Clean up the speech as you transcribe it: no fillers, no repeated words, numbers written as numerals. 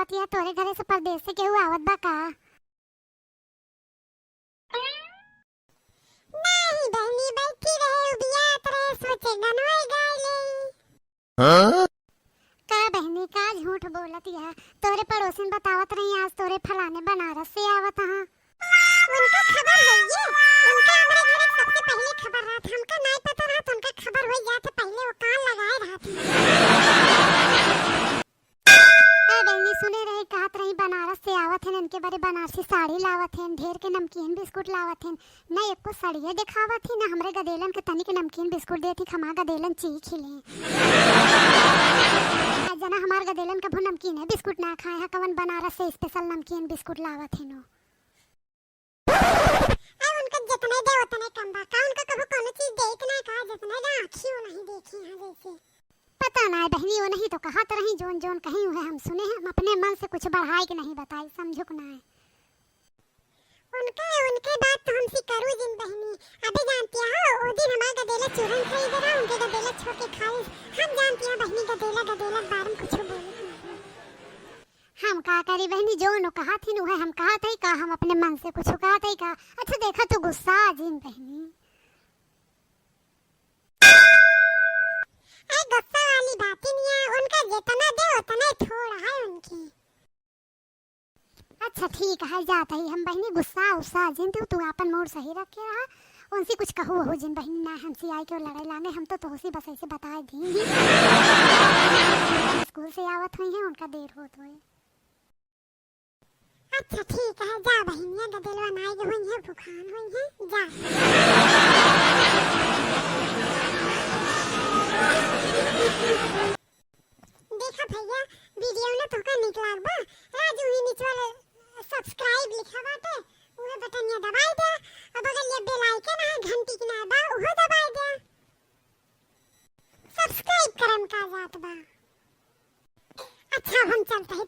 कहत या तोरे घरे से परदेस से केहू आवत बा का? नहीं बहनी, बैठी रहे उबियात रहे, सोचे गनवाई गाले। हाँ? का बहनी का झूठ बोलत या? तोरे पड़ोसन बतावत रही आज तोरे फलाने बनारस से आवत हां। उनका खबर है ये, उनका हमारे घरे सबसे पहले खबर रहा था, हमका नहीं पता रहा, तो उनका खबर हो जाते पहले वो कान लगाए रहा था। बहनी सुने रहे कहत रही बनारस से आवत हैं, इनके बारे बनारसी साड़ी लावत हैं, ढेर के नमकीन बिस्कुट लावत हैं। न एको साड़िया दिखावत थी, न हमरे गदेलन के तनिक नमकीन बिस्कुट देती, खमा गदेलन चीख ले। जना हमार गदेलन कभू नमकीन है बिस्कुट ना खाए है, कवन बनारस से स्पेशल नमकीन बिस्कुट लावत है नो। उनका जितने दे उतने कम बा, का उनका कभू कोनो चीज देखना है का? जितने दे आँखियों नहीं देखी है जैसे। पता ना बहनी, वो नहीं तो कहत रही जोन जोन कहीं हुए हम सुने हैं, हम अपने मन से कुछ बढ़ाई के नहीं बताई, समझुक ना है। उनके बात तो हमसे करू जिन बहनी, अभी जानती हो वो दिन हमारा गदेला चूरन खरीद रहा, उनके गदेला छोड़ के खाए, हम जानती हैं बहनी गदेला बारे में कुछ बोले हम का करी बहनी, जो नो कहा थी नु है हम कहा थी का, हम अपने मन से कुछ कहा थी का। अच्छा देखा तो गुस्सा आ जिन बहनी। ऐ गुस्सा वाली बात ही नहीं है, उनका जितना दे उतना थोड़ा है उनकी। अच्छा ठीक है जाता ही हम बहनी, गुस्सा उस्सा जिन तू अपन मूड सही रखे रहा, उनसे कुछ कहू हो जिन बहनी ना हमसे आई क्यों लड़ाई लाने, हम तो उसी बस ऐसे बता दी। स्कूल से आवत हुई है, उनका देर होत हुई। अच्छा ठीक है जा बहनिया, गदेलवा नाई हुई है, भूखान हुई है, जा। देखा भैया वीडियो ना तो का निकला बा, राजू ही नीचे वाला सब्सक्राइब लिखा बाटे, वो बटन ये दबाई दे, और बगल ये बेल आइकन है घंटी की ना बा, वो दबाई दे। सब्सक्राइब करम का जात बा। अच्छा हम चलते हैं।